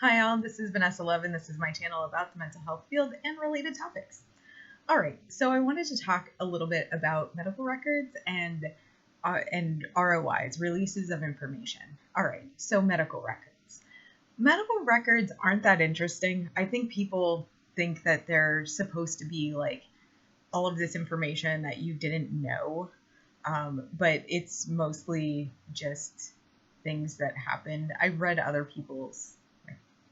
Hi all, this is Vanessa Love and this is my channel about the mental health field and related topics. Alright, so I wanted to talk a little bit about medical records and ROIs, releases of information. Alright, so medical records. Medical records aren't that interesting. I think people think that they're supposed to be like all of this information that you didn't know, but it's mostly just things that happened. I've read other people's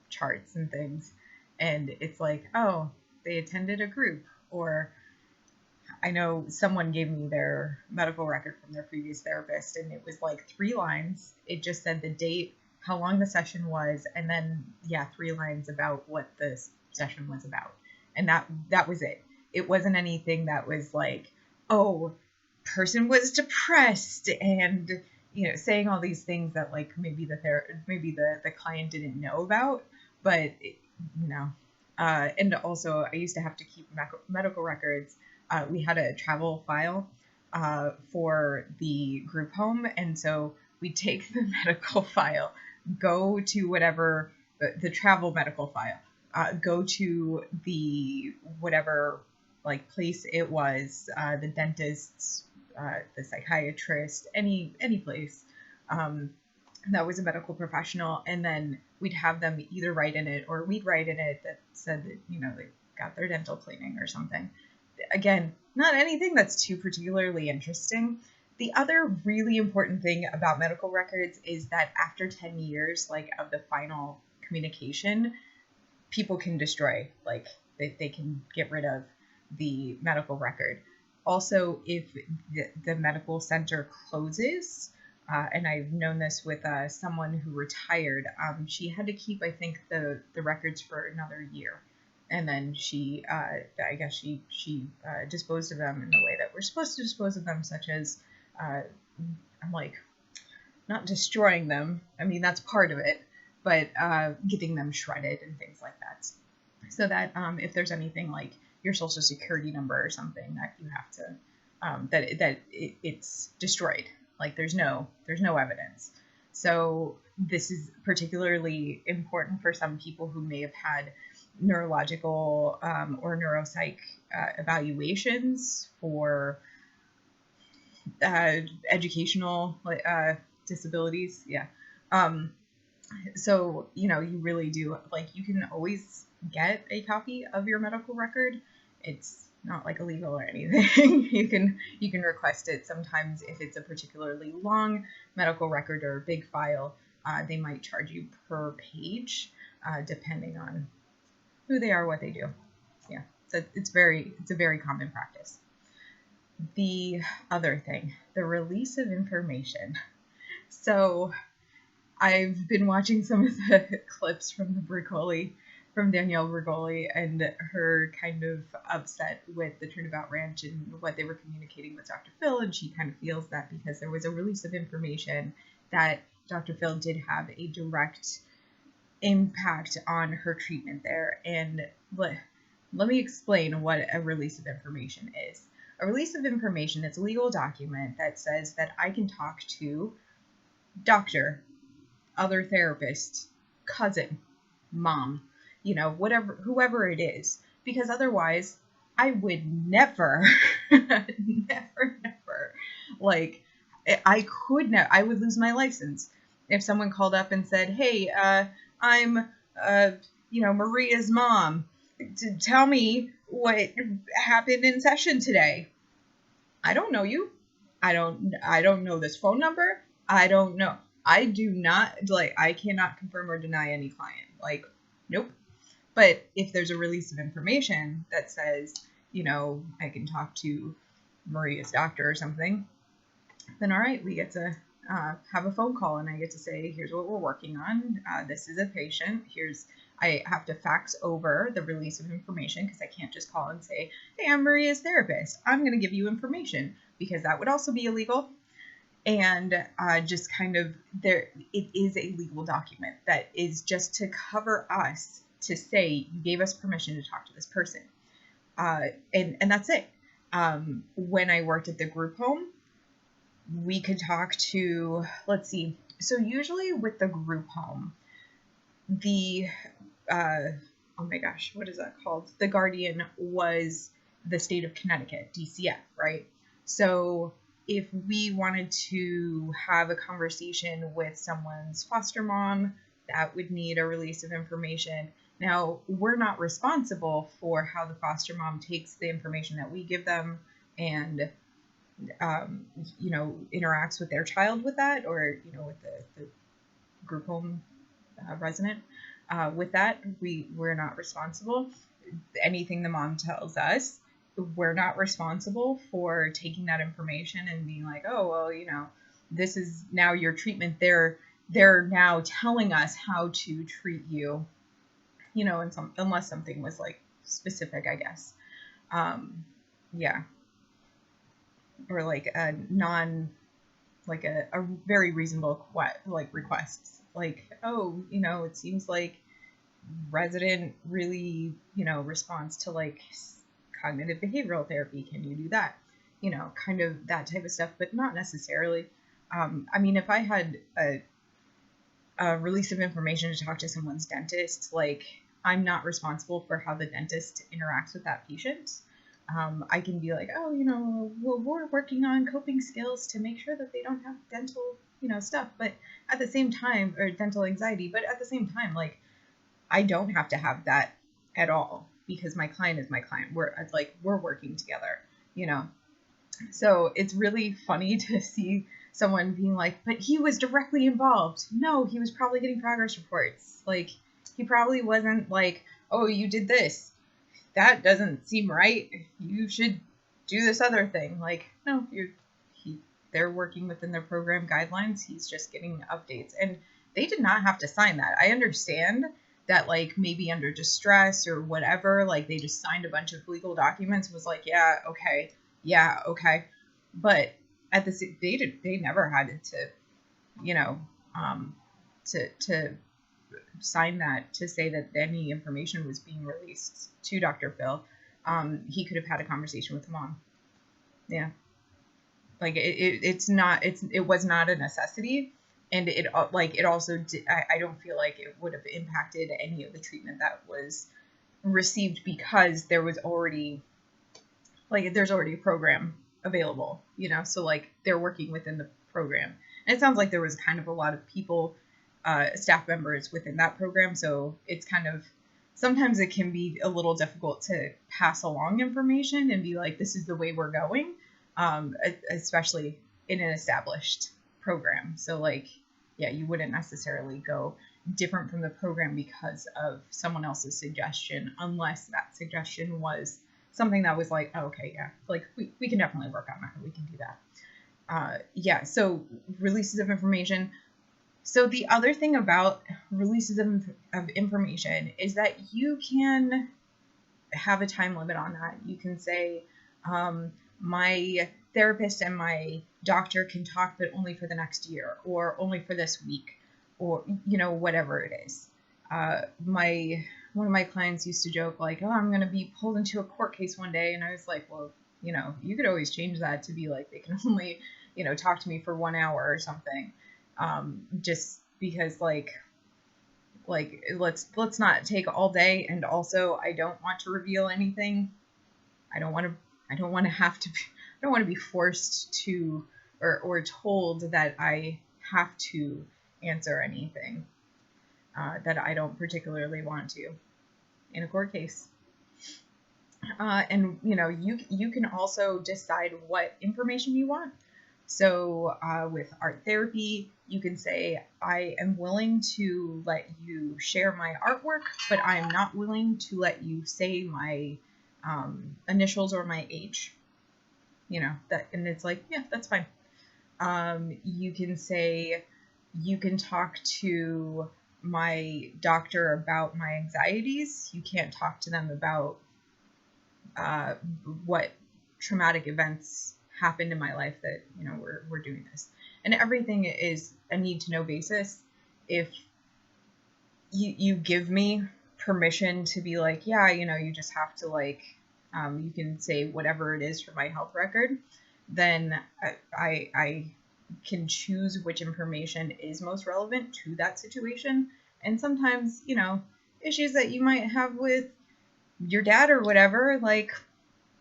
charts and things, and it's like, oh, they attended a group, or I know someone gave me their medical record from their previous therapist, and it was like 3 lines. It just said the date, how long the session was, and then 3 lines about what the session was about, and that was it. It wasn't anything that was like, oh, person was depressed and saying all these things that like maybe the client didn't know about. But and also I used to have to keep medical records. We had a travel file for the group home, and so we'd take the medical file, go to whatever the travel medical file, go to the whatever like place it was, the dentist's, the psychiatrist, any place that was a medical professional, and then we'd have them either write in it or we'd write in it that said that they got their dental cleaning or something. Again, not anything that's too particularly interesting. The other really important thing about medical records is that after 10 years, like, of the final communication, people can destroy, like, they can get rid of the medical record. Also, if the medical center closes, and I've known this with someone who retired, she had to keep, I think, the records for another year. And then she disposed of them in the way that we're supposed to dispose of them, such as, I'm like, not destroying them. I mean, that's part of it, but getting them shredded and things like that. So that if there's anything like your social security number or something that you have to, it's destroyed. Like there's no evidence. So this is particularly important for some people who may have had neurological or neuropsych evaluations for educational disabilities. So you really do, like, you can always get a copy of your medical record. It's not like illegal or anything. You can request it. Sometimes if it's a particularly long medical record or a big file, they might charge you per page, depending on who they are, what they do. So it's a very common practice. The other thing, the release of information. So I've been watching some of the clips from Danielle Brigoli, and her kind of upset with the Turnabout Ranch and what they were communicating with Dr. Phil, and she kind of feels that because there was a release of information that Dr. Phil did have a direct impact on her treatment there. And let me explain what a release of information is. A release of information is a legal document that says that I can talk to doctor, other therapist, cousin, mom, whatever, whoever it is, because otherwise I would never, like, I would lose my license if someone called up and said, hey, I'm, Maria's mom. Tell me what happened in session today. I don't know you. I don't know this phone number. I don't know. I do not, I cannot confirm or deny any client. Nope. But if there's a release of information that says, I can talk to Maria's doctor or something, then all right, we get to have a phone call, and I get to say, here's what we're working on. This is a patient. I have to fax over the release of information, because I can't just call and say, hey, I'm Maria's therapist. I'm going to give you information, because that would also be illegal. And just kind of it is a legal document that is just to cover us, to say you gave us permission to talk to this person. And that's it. When I worked at the group home, we could talk to, let's see. So usually with the group home, the oh my gosh, what is that called? The guardian was the state of Connecticut, DCF, right? So if we wanted to have a conversation with someone's foster mom, that would need a release of information. Now, we're not responsible for how the foster mom takes the information that we give them and, interacts with their child with that, or, with the group home resident with that. We're not responsible. Anything the mom tells us, we're not responsible for taking that information and being like, oh, well, this is now your treatment. They're now telling us how to treat you, and unless something was like specific, I guess. Yeah. Or like a very reasonable requests, like, oh, it seems like resident really responds to like cognitive behavioral therapy, can you do that, kind of that type of stuff, but not necessarily. I mean, if I had a release of information to talk to someone's dentist, like, I'm not responsible for how the dentist interacts with that patient. I can be like, oh, well, we're working on coping skills to make sure that they don't have dental, stuff. But at the same time, or dental anxiety, but at the same time, like, I don't have to have that at all because my client is my client. We're working together, So it's really funny to see someone being like, but he was directly involved. No, he was probably getting progress reports. Like, he probably wasn't like, oh, you did this. That doesn't seem right. You should do this other thing. Like, no, they're working within their program guidelines. He's just getting updates. And they did not have to sign that. I understand that, like, maybe under distress or whatever, like, they just signed a bunch of legal documents, was like, yeah, okay. But at the they never had to, to sign that to say that any information was being released to Dr. Phil. He could have had a conversation with the mom. Yeah. Like, it was not a necessity. And it also I don't feel like it would have impacted any of the treatment that was received, because there's already a program available, so like they're working within the program. And it sounds like there was kind of a lot of people, staff members within that program. So it's kind of, sometimes it can be a little difficult to pass along information and be like, this is the way we're going, especially in an established program. So like, yeah, you wouldn't necessarily go different from the program because of someone else's suggestion, unless that suggestion was something that was like, oh, okay, yeah, like we can definitely work on that. We can do that. Yeah. So releases of information. So the other thing about releases of information is that you can have a time limit on that. You can say, my therapist and my doctor can talk, but only for the next year, or only for this week, or, whatever it is. One of my clients used to joke like, oh, I'm going to be pulled into a court case one day. And I was like, well, you could always change that to be like, they can only, talk to me for 1 hour or something. Just because like let's not take all day. And also, I don't want to reveal anything. I don't want to be forced to, or told that I have to answer anything that I don't particularly want to in a court case. And you can also decide what information you want. So with art therapy, you can say, I am willing to let you share my artwork, but I am not willing to let you say my initials or my age. That, and it's like, yeah, that's fine. You can say, you can talk to my doctor about my anxieties. You can't talk to them about what traumatic events happened in my life that, we're doing this. And everything is a need to know basis. If you give me permission to be like, yeah, you just have to like, you can say whatever it is for my health record, then I can choose which information is most relevant to that situation. And sometimes, issues that you might have with your dad or whatever, like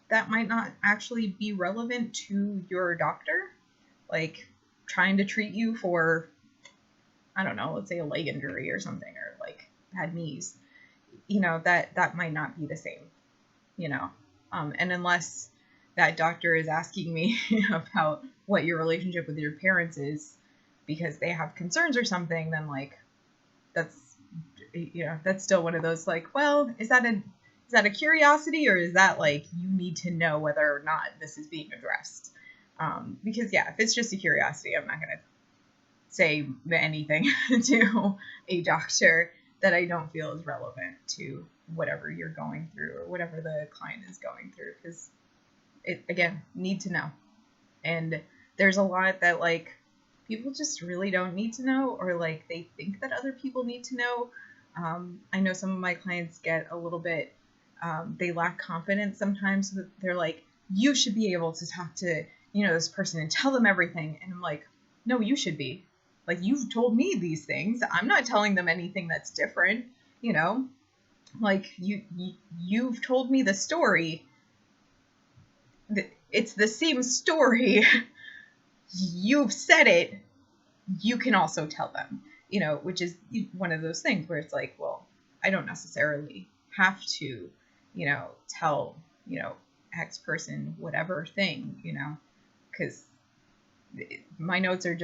that might not actually be relevant to your doctor. Like trying to treat you for, I don't know, let's say a leg injury or something, or like bad knees, that might not be the same, and unless that doctor is asking me about what your relationship with your parents is because they have concerns or something, then like that's that's still one of those like, well, is that a curiosity, or is that like you need to know whether or not this is being addressed? Because if it's just a curiosity, I'm not going to say anything to a doctor that I don't feel is relevant to whatever you're going through or whatever the client is going through, because again, need to know. And there's a lot that like people just really don't need to know, or like they think that other people need to know. I know some of my clients get a little bit, they lack confidence sometimes. So they're like, you should be able to talk to, this person and tell them everything. And I'm like, no, you should be. Like, you've told me these things. I'm not telling them anything that's different, like you've told me the story. It's the same story. You've said it. You can also tell them, which is one of those things where it's like, well, I don't necessarily have to, tell, X person whatever thing, because my notes are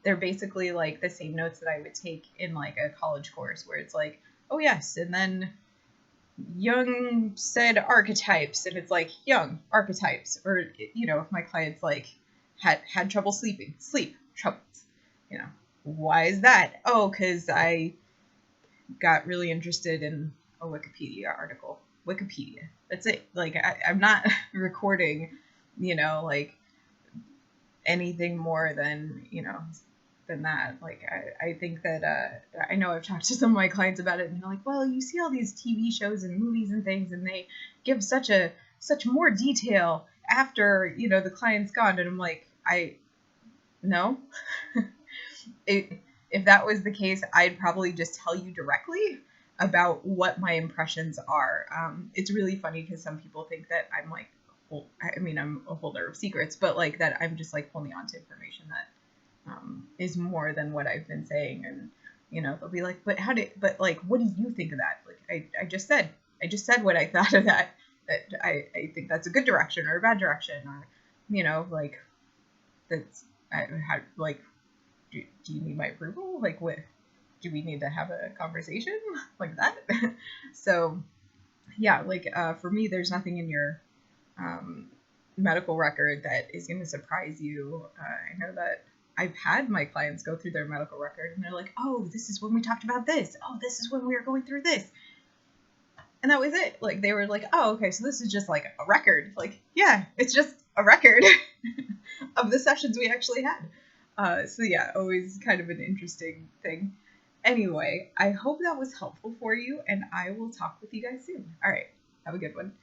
they're basically like the same notes that I would take in like a college course where it's like, oh yes, and then Jung said archetypes, and it's like Jung archetypes, or if my clients like had trouble sleep troubles, why is that? Oh, because I got really interested in a Wikipedia article. Wikipedia, that's it. Like I'm not recording, like anything more than than that. Like I think that I know I've talked to some of my clients about it, and they're like, well, you see all these TV shows and movies and things, and they give such more detail after the client's gone, and I'm like, no. If that was the case, I'd probably just tell you directly about what my impressions are. It's really funny because some people think that I'm like, I'm a holder of secrets, but like that I'm just like holding on to information that is more than what I've been saying. And, they'll be like, but what do you think of that? Like, I just said what I thought of that I think that's a good direction or a bad direction, or, like that's, do you need my approval? Like, what, do we need to have a conversation like that? So yeah, like, for me, there's nothing in your, medical record that is going to surprise you. I know that I've had my clients go through their medical record and they're like, oh, this is when we talked about this. Oh, this is when we were going through this. And that was it. Like, they were like, oh, okay, so this is just like a record. Like, yeah, it's just a record of the sessions we actually had. So yeah, always kind of an interesting thing. Anyway, I hope that was helpful for you, and I will talk with you guys soon. All right, have a good one.